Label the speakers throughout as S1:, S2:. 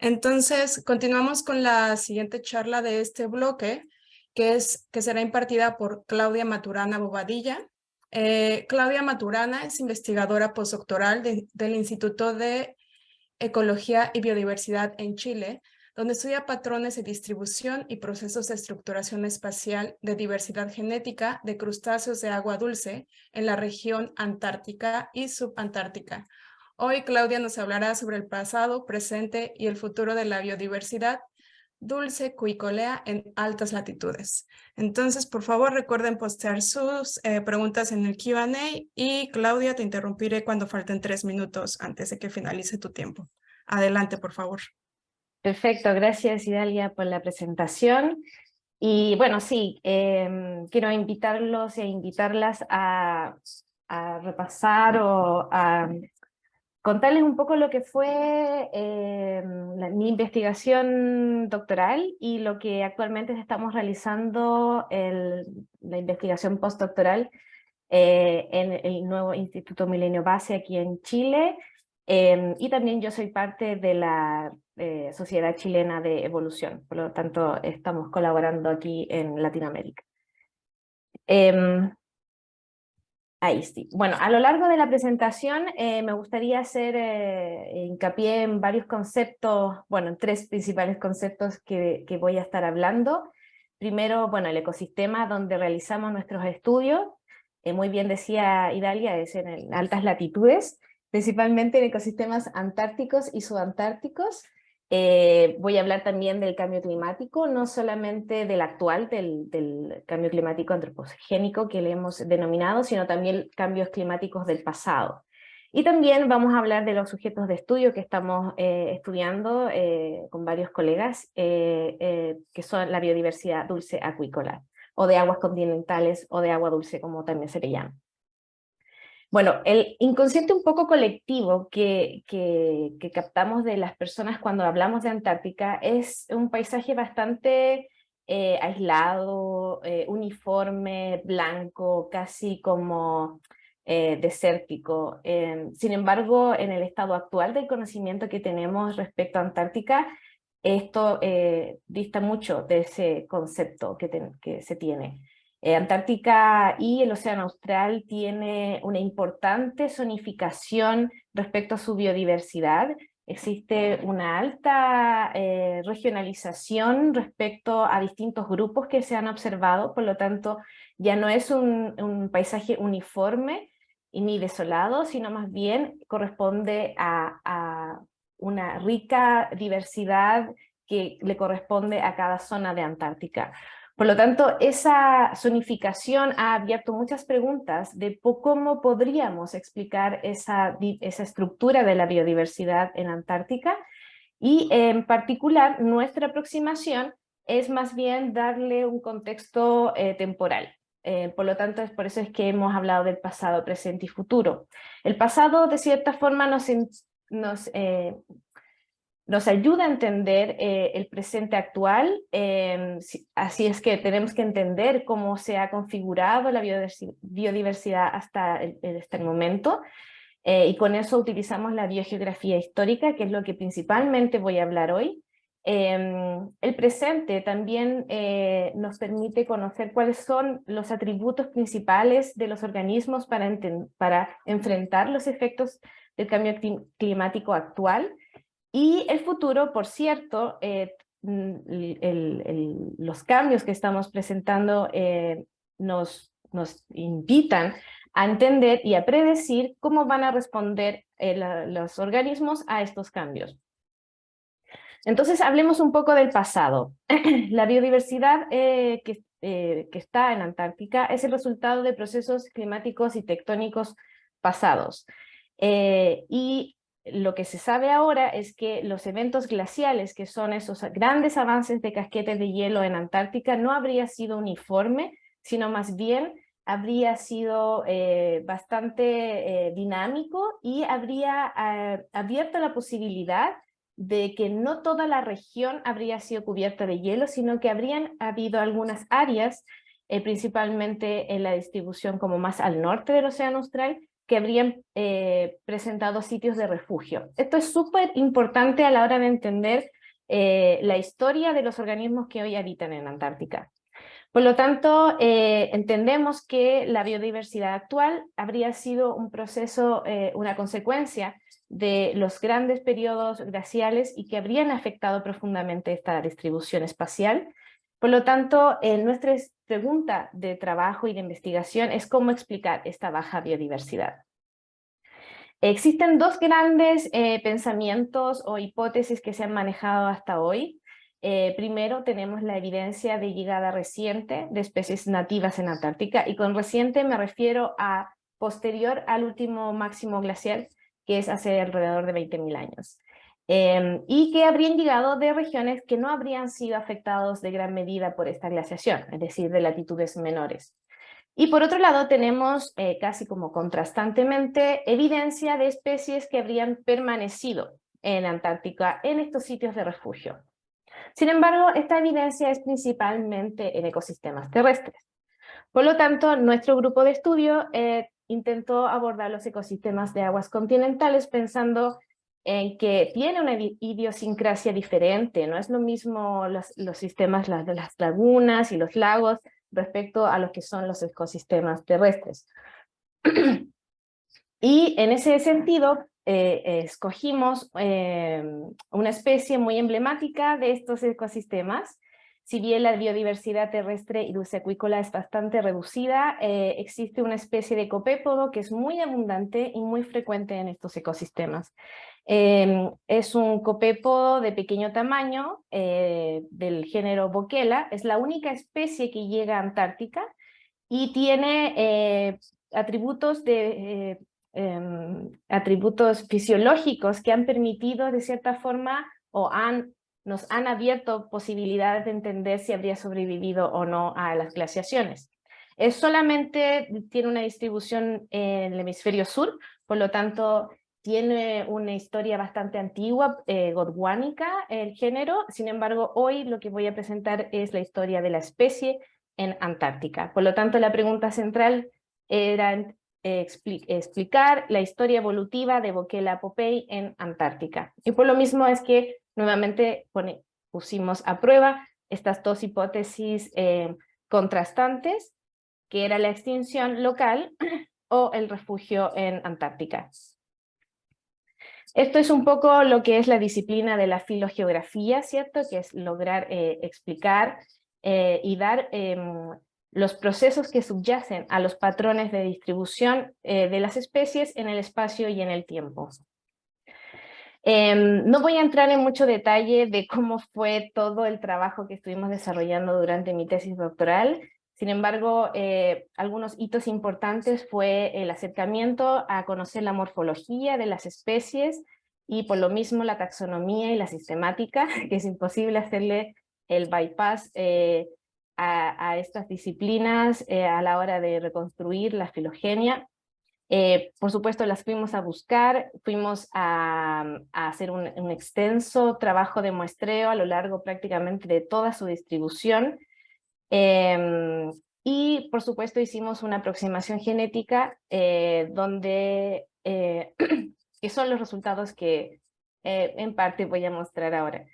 S1: Entonces, continuamos con la siguiente charla de este bloque, que será impartida por Claudia Maturana Bobadilla. Claudia Maturana es investigadora postdoctoral del Instituto de Ecología y Biodiversidad en Chile, donde estudia patrones de distribución y procesos de estructuración espacial de diversidad genética de crustáceos de agua dulce en la región antártica y subantártica. Hoy Claudia nos hablará sobre el pasado, presente y el futuro de la biodiversidad dulce cuicolea en altas latitudes. Entonces, por favor, recuerden postear sus preguntas en el Q&A y Claudia, te interrumpiré cuando falten 3 minutos antes de que finalice tu tiempo. Adelante, por favor.
S2: Perfecto, gracias Idalia por la presentación. Y bueno, sí, quiero invitarlos e invitarlas a repasar o a contarles un poco lo que fue mi investigación doctoral y lo que actualmente estamos realizando la investigación postdoctoral en el nuevo Instituto Milenio Base aquí en Chile. Y también yo soy parte de la Sociedad Chilena de Evolución, por lo tanto estamos colaborando aquí en Latinoamérica. Ahí sí. Bueno, a lo largo de la presentación me gustaría hacer hincapié en varios conceptos, bueno, en 3 principales conceptos que voy a estar hablando. Primero, bueno, el ecosistema donde realizamos nuestros estudios. Muy bien decía Idalia, es en altas latitudes, principalmente en ecosistemas antárticos y subantárticos. Voy a hablar también del cambio climático, no solamente del actual, del cambio climático antropogénico que le hemos denominado, sino también cambios climáticos del pasado. Y también vamos a hablar de los sujetos de estudio que estamos estudiando con varios colegas, que son la biodiversidad dulce acuícola, o de aguas continentales, o de agua dulce, como también se le llama. Bueno, el inconsciente un poco colectivo que captamos de las personas cuando hablamos de Antártica es un paisaje bastante aislado, uniforme, blanco, casi como desértico. Sin embargo, en el estado actual del conocimiento que tenemos respecto a Antártica, esto dista mucho de ese concepto que se tiene. Antártica y el Océano Austral tiene una importante zonificación respecto a su biodiversidad. Existe una alta regionalización respecto a distintos grupos que se han observado, por lo tanto ya no es un paisaje uniforme y ni desolado, sino más bien corresponde a una rica diversidad que le corresponde a cada zona de Antártica. Por lo tanto, esa zonificación ha abierto muchas preguntas de cómo podríamos explicar esa estructura de la biodiversidad en Antártica, y en particular nuestra aproximación es más bien darle un contexto temporal. Por lo tanto, por eso es que hemos hablado del pasado, presente y futuro. El pasado, de cierta forma, nos ayuda a entender el presente actual, así es que tenemos que entender cómo se ha configurado la biodiversidad hasta el momento, y con eso utilizamos la biogeografía histórica, que es lo que principalmente voy a hablar hoy. El presente también nos permite conocer cuáles son los atributos principales de los organismos para enfrentar los efectos del cambio climático actual. Y el futuro, por cierto, los cambios que estamos presentando nos invitan a entender y a predecir cómo van a responder los organismos a estos cambios. Entonces, hablemos un poco del pasado. La biodiversidad que está en Antártica es el resultado de procesos climáticos y tectónicos pasados. Y lo que se sabe ahora es que los eventos glaciales, que son esos grandes avances de casquetes de hielo en Antártica, no habría sido uniforme, sino más bien habría sido bastante dinámico, y habría abierto la posibilidad de que no toda la región habría sido cubierta de hielo, sino que habrían habido algunas áreas, principalmente en la distribución como más al norte del Océano Austral, que habrían presentado sitios de refugio. Esto es súper importante a la hora de entender la historia de los organismos que hoy habitan en Antártica. Por lo tanto, entendemos que la biodiversidad actual habría sido un proceso, una consecuencia de los grandes periodos glaciales y que habrían afectado profundamente esta distribución espacial. Por lo tanto, nuestra pregunta de trabajo y de investigación es cómo explicar esta baja biodiversidad. Existen dos grandes pensamientos o hipótesis que se han manejado hasta hoy. Primero tenemos la evidencia de llegada reciente de especies nativas en Antártica, y con reciente me refiero a posterior al último máximo glacial, que es hace alrededor de 20.000 años. Y que habrían llegado de regiones que no habrían sido afectados de gran medida por esta glaciación, es decir, de latitudes menores. Y por otro lado tenemos, casi como contrastantemente, evidencia de especies que habrían permanecido en Antártica en estos sitios de refugio. Sin embargo, esta evidencia es principalmente en ecosistemas terrestres. Por lo tanto, nuestro grupo de estudio intentó abordar los ecosistemas de aguas continentales pensando en que tiene una idiosincrasia diferente. No es lo mismo los sistemas de las lagunas y los lagos respecto a los que son los ecosistemas terrestres. Y en ese sentido, escogimos una especie muy emblemática de estos ecosistemas. Si bien la biodiversidad terrestre y dulceacuícola es bastante reducida, existe una especie de copépodo que es muy abundante y muy frecuente en estos ecosistemas. Es un copépodo de pequeño tamaño, del género Boquela. Es la única especie que llega a Antártica y tiene atributos fisiológicos que han permitido de cierta forma nos han abierto posibilidades de entender si habría sobrevivido o no a las glaciaciones. Tiene una distribución en el hemisferio sur, por lo tanto tiene una historia bastante antigua, gondwanica, el género. Sin embargo, hoy lo que voy a presentar es la historia de la especie en Antártica. Por lo tanto, la pregunta central era explicar la historia evolutiva de Boquela popei en Antártica. Y por lo mismo es que nuevamente pusimos a prueba estas dos hipótesis contrastantes, que era la extinción local o el refugio en Antártica. Esto es un poco lo que es la disciplina de la filogeografía, ¿cierto? Que es lograr explicar y dar los procesos que subyacen a los patrones de distribución de las especies en el espacio y en el tiempo. No voy a entrar en mucho detalle de cómo fue todo el trabajo que estuvimos desarrollando durante mi tesis doctoral. Sin embargo, algunos hitos importantes fue el acercamiento a conocer la morfología de las especies y por lo mismo la taxonomía y la sistemática, que es imposible hacerle el bypass a estas disciplinas a la hora de reconstruir la filogenia. Por supuesto, las fuimos a buscar, fuimos a hacer un extenso trabajo de muestreo a lo largo prácticamente de toda su distribución. Y por supuesto hicimos una aproximación genética que son los resultados que en parte voy a mostrar ahora.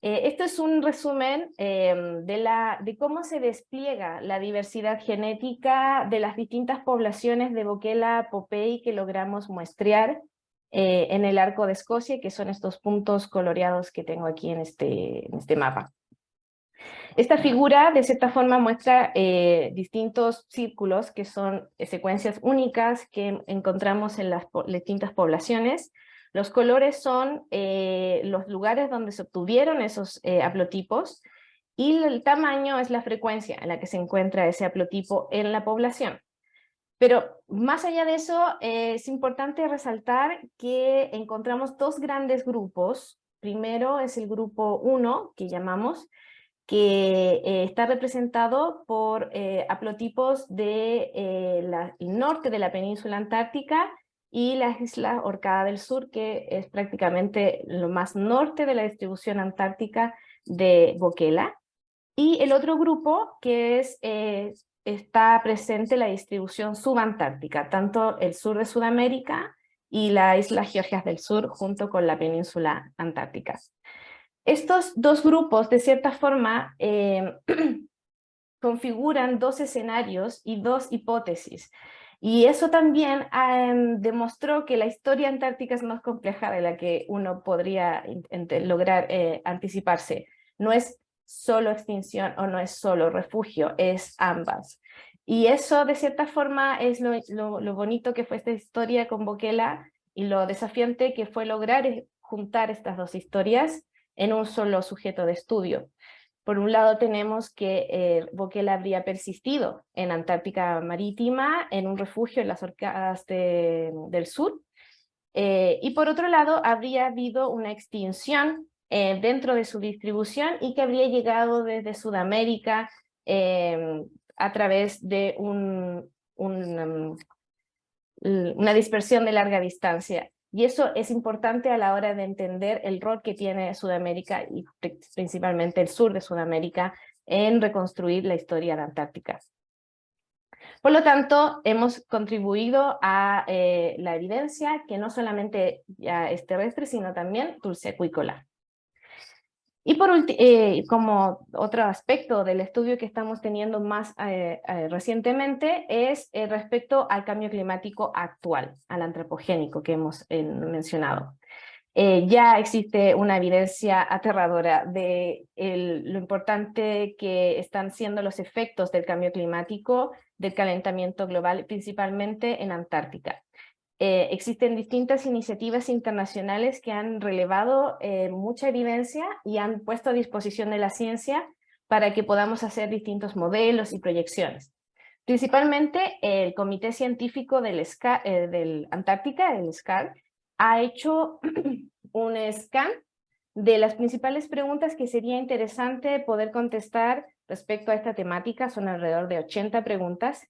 S2: Esto es un resumen de cómo se despliega la diversidad genética de las distintas poblaciones de Boquela popei que logramos muestrear en el arco de Escocia, que son estos puntos coloreados que tengo aquí en este mapa. Esta figura de cierta forma muestra distintos círculos que son secuencias únicas que encontramos en las distintas poblaciones. Los colores son los lugares donde se obtuvieron esos haplotipos, y el tamaño es la frecuencia en la que se encuentra ese haplotipo en la población. Pero más allá de eso, es importante resaltar que encontramos dos grandes grupos. Primero es el grupo 1, que llamamos, que está representado por haplotipos del norte de la península antártica y la isla Orcada del Sur, que es prácticamente lo más norte de la distribución antártica de Boquela. Y el otro grupo, que es está presente la distribución subantártica, tanto el sur de Sudamérica y la isla Georgias del Sur, junto con la península antártica. Estos dos grupos, de cierta forma, configuran dos escenarios y dos hipótesis. Y eso también demostró que la historia antártica es más compleja de la que uno podría lograr anticiparse. No es solo extinción o no es solo refugio, es ambas. Y eso, de cierta forma, es lo bonito que fue esta historia con Bokela y lo desafiante que fue lograr juntar estas dos historias en un solo sujeto de estudio. Por un lado tenemos que Bokela habría persistido en Antártica Marítima, en un refugio en las Orcadas del Sur, y por otro lado habría habido una extinción dentro de su distribución y que habría llegado desde Sudamérica a través de una dispersión de larga distancia. Y eso es importante a la hora de entender el rol que tiene Sudamérica y principalmente el sur de Sudamérica en reconstruir la historia de Antártica. Por lo tanto, hemos contribuido a la evidencia que no solamente ya es terrestre, sino también dulceacuícola. Y como otro aspecto del estudio que estamos teniendo más recientemente es respecto al cambio climático actual, al antropogénico que hemos mencionado. Ya existe una evidencia aterradora de lo importante que están siendo los efectos del cambio climático, del calentamiento global, principalmente en Antártica. Existen distintas iniciativas internacionales que han relevado mucha evidencia y han puesto a disposición de la ciencia para que podamos hacer distintos modelos y proyecciones. Principalmente el Comité Científico del Antártica, el SCAR, ha hecho un scan de las principales preguntas que sería interesante poder contestar respecto a esta temática. Son alrededor de 80 preguntas.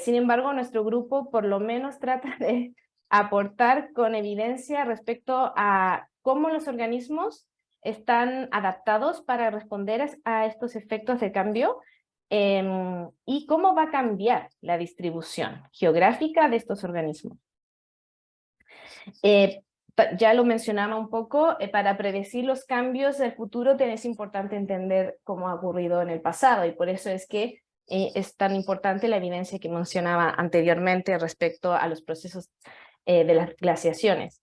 S2: Sin embargo, nuestro grupo por lo menos trata de aportar con evidencia respecto a cómo los organismos están adaptados para responder a estos efectos de cambio y cómo va a cambiar la distribución geográfica de estos organismos. Ya lo mencionaba un poco, para predecir los cambios del futuro es importante entender cómo ha ocurrido en el pasado y por eso es que es tan importante la evidencia que mencionaba anteriormente respecto a los procesos de las glaciaciones.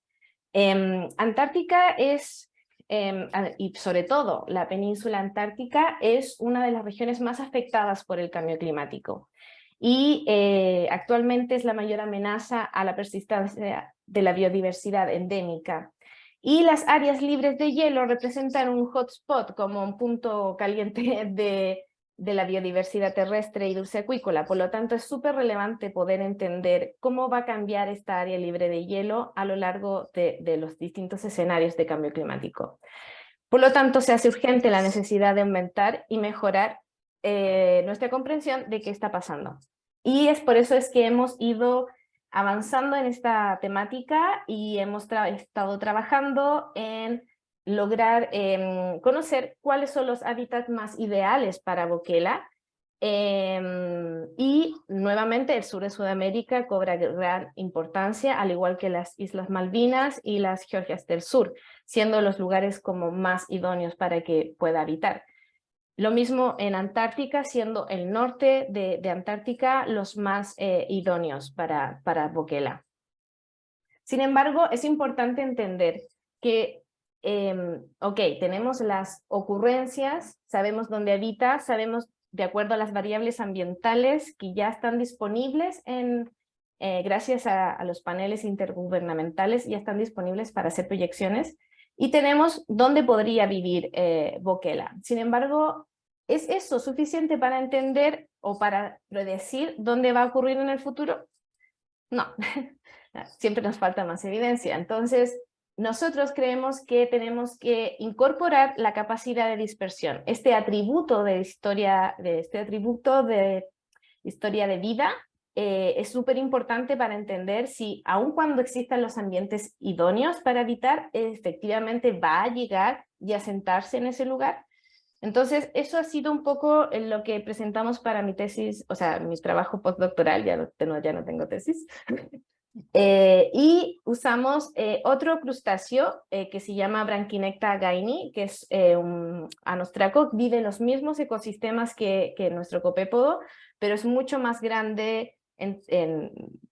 S2: Antártica es, y sobre todo la península antártica, es una de las regiones más afectadas por el cambio climático. Y actualmente es la mayor amenaza a la persistencia de la biodiversidad endémica. Y las áreas libres de hielo representan un hotspot, como un punto caliente de la biodiversidad terrestre y dulceacuícola. Por lo tanto, es súper relevante poder entender cómo va a cambiar esta área libre de hielo a lo largo de los distintos escenarios de cambio climático. Por lo tanto, se hace urgente la necesidad de aumentar y mejorar nuestra comprensión de qué está pasando. Y es por eso es que hemos ido avanzando en esta temática y hemos estado trabajando en lograr conocer cuáles son los hábitats más ideales para Bokela. Y nuevamente el sur de Sudamérica cobra gran importancia, al igual que las Islas Malvinas y las Georgias del Sur, siendo los lugares como más idóneos para que pueda habitar. Lo mismo en Antártica, siendo el norte de Antártica los más idóneos para Bokela. Sin embargo, es importante entender que, tenemos las ocurrencias, sabemos dónde habita, sabemos de acuerdo a las variables ambientales que ya están disponibles gracias a los paneles intergubernamentales, ya están disponibles para hacer proyecciones, y tenemos dónde podría vivir Bokela. Sin embargo, ¿es eso suficiente para entender o para predecir dónde va a ocurrir en el futuro? No, siempre nos falta más evidencia. Entonces, nosotros creemos que tenemos que incorporar la capacidad de dispersión, este atributo de historia de vida. Es súper importante para entender si, aun cuando existan los ambientes idóneos para habitar, efectivamente va a llegar y a sentarse en ese lugar. Entonces, eso ha sido un poco lo que presentamos para mi tesis, o sea, mi trabajo postdoctoral, ya no tengo tesis. Y usamos otro crustáceo que se llama Branquinecta gaini, que es un anostraco, vive en los mismos ecosistemas que nuestro copépodo, pero es mucho más grande en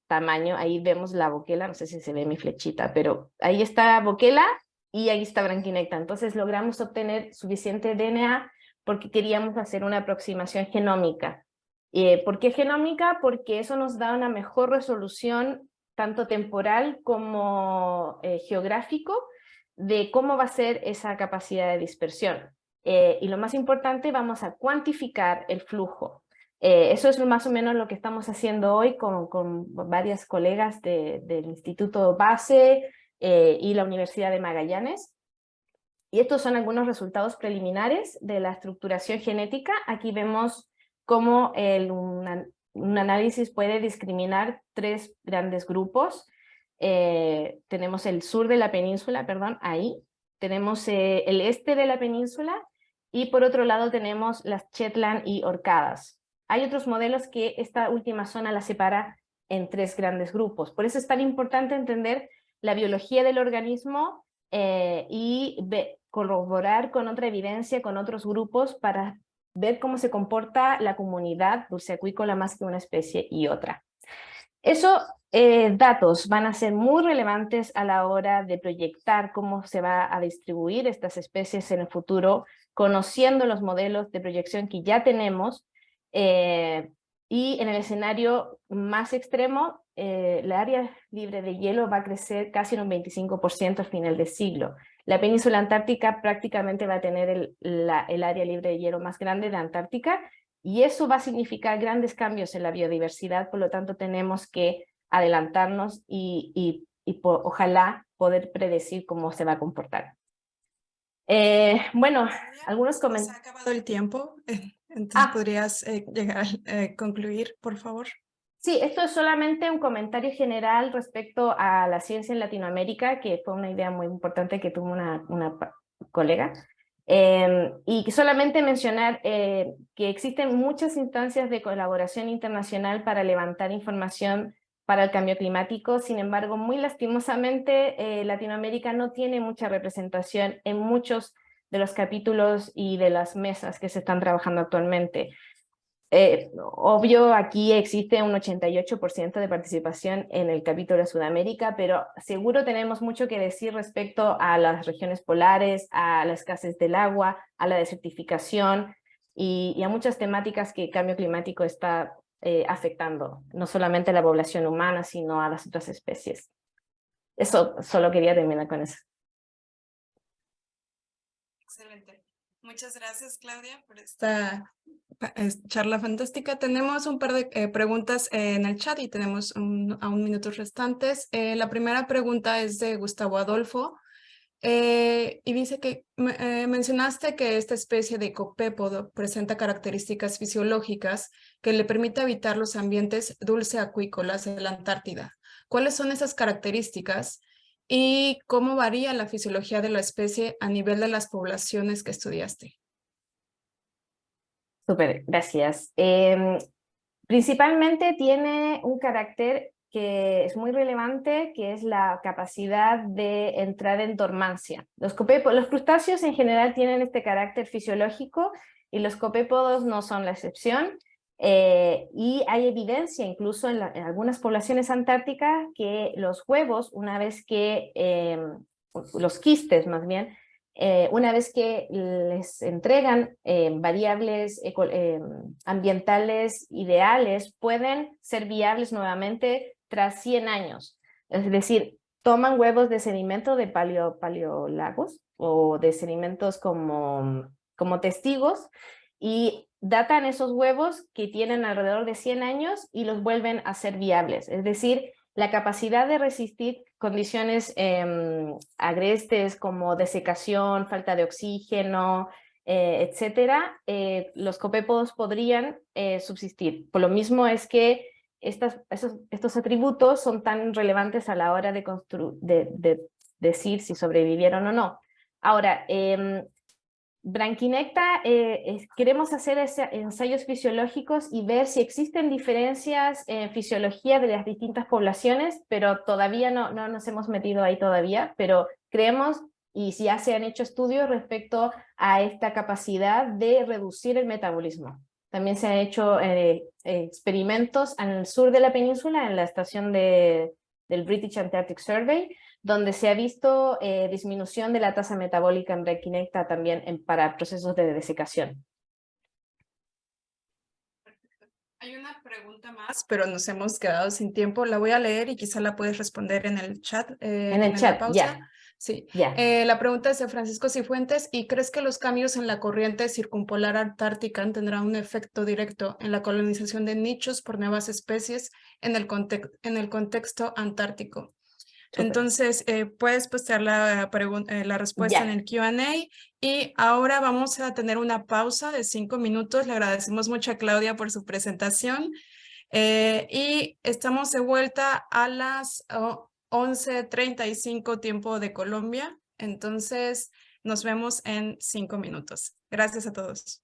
S2: tamaño. Ahí vemos la boquela, no sé si se ve mi flechita, pero ahí está boquela y ahí está Branquinecta. Entonces logramos obtener suficiente DNA porque queríamos hacer una aproximación genómica. ¿Por qué genómica? Porque eso nos da una mejor resolución tanto temporal como geográfico, de cómo va a ser esa capacidad de dispersión. Y lo más importante, vamos a cuantificar el flujo. Eso es más o menos lo que estamos haciendo hoy con varias colegas del Instituto Base y la Universidad de Magallanes. Y estos son algunos resultados preliminares de la estructuración genética. Aquí vemos cómo un análisis puede discriminar tres grandes grupos. Tenemos el sur de la península, perdón, ahí. Tenemos el este de la península y por otro lado tenemos las Shetland y Orcadas. Hay otros modelos que esta última zona la separa en tres grandes grupos. Por eso es tan importante entender la biología del organismo y corroborar con otra evidencia, con otros grupos, para ver cómo se comporta la comunidad dulceacuícola más que una especie y otra. Esos datos van a ser muy relevantes a la hora de proyectar cómo se va a distribuir estas especies en el futuro, conociendo los modelos de proyección que ya tenemos, y en el escenario más extremo, la área libre de hielo va a crecer casi en un 25% al final del siglo. La península antártica prácticamente va a tener el área libre de hielo más grande de Antártica, y eso va a significar grandes cambios en la biodiversidad. Por lo tanto tenemos que adelantarnos y ojalá poder predecir cómo se va a comportar. Bueno, algunos
S1: Se ha
S2: comentarios.
S1: acabado el tiempo, entonces podrías llegar a concluir, por favor.
S2: Sí, esto es solamente un comentario general respecto a la ciencia en Latinoamérica, que fue una idea muy importante que tuvo una colega. Y solamente mencionar que existen muchas instancias de colaboración internacional para levantar información para el cambio climático. Sin embargo, muy lastimosamente, Latinoamérica no tiene mucha representación en muchos de los capítulos y de las mesas que se están trabajando actualmente. Obvio, aquí existe un 88% de participación en el capítulo de Sudamérica, pero seguro tenemos mucho que decir respecto a las regiones polares, a la escasez del agua, a la desertificación y a muchas temáticas que el cambio climático está afectando, no solamente a la población humana, sino a las otras especies. Eso, solo quería terminar con eso.
S1: Excelente. Muchas gracias, Claudia, por esta charla fantástica. Tenemos un par de preguntas en el chat y tenemos aún minutos restantes. La primera pregunta es de Gustavo Adolfo y dice que mencionaste que esta especie de copépodo presenta características fisiológicas que le permite habitar los ambientes dulceacuícolas de la Antártida. ¿Cuáles son esas características? ¿Y cómo varía la fisiología de la especie a nivel de las poblaciones que estudiaste?
S2: Súper, gracias. Principalmente tiene un carácter que es muy relevante, que es la capacidad de entrar en dormancia. Los crustáceos en general tienen este carácter fisiológico y los copépodos no son la excepción. Y hay evidencia incluso en algunas poblaciones antárticas que los huevos, una vez que, los quistes más bien, una vez que les entregan variables ambientales ideales, pueden ser viables nuevamente tras 100 años. Es decir, toman huevos de sedimento de paleolagos o de sedimentos como testigos y datan esos huevos que tienen alrededor de 100 años y los vuelven a ser viables. Es decir, la capacidad de resistir condiciones agrestes como desecación, falta de oxígeno, etcétera, los copépodos podrían subsistir. Por lo mismo es que estos atributos son tan relevantes a la hora de decir si sobrevivieron o no. Ahora, Branquinecta, queremos hacer ensayos fisiológicos y ver si existen diferencias en fisiología de las distintas poblaciones, pero todavía no nos hemos metido ahí todavía, pero creemos y ya se han hecho estudios respecto a esta capacidad de reducir el metabolismo. También se han hecho experimentos en el sur de la península, en la estación del British Antarctic Survey, donde se ha visto disminución de la tasa metabólica en branquinecta también para procesos de desecación.
S1: Hay una pregunta más, pero nos hemos quedado sin tiempo. La voy a leer y quizá la puedes responder en el chat.
S2: En el
S1: la
S2: chat,
S1: pausa.
S2: ya.
S1: Sí.
S2: Ya.
S1: La pregunta es de Francisco Cifuentes. ¿Y crees que los cambios en la corriente circumpolar antártica tendrán un efecto directo en la colonización de nichos por nuevas especies en el contexto antártico?
S2: Súper.
S1: Entonces, puedes postear la respuesta en
S2: Ya.
S1: el Q&A y ahora vamos a tener una pausa de 5 minutos. Le agradecemos mucho a Claudia por su presentación y estamos de vuelta a las 11:35 tiempo de Colombia. Entonces, nos vemos en 5 minutos. Gracias a todos.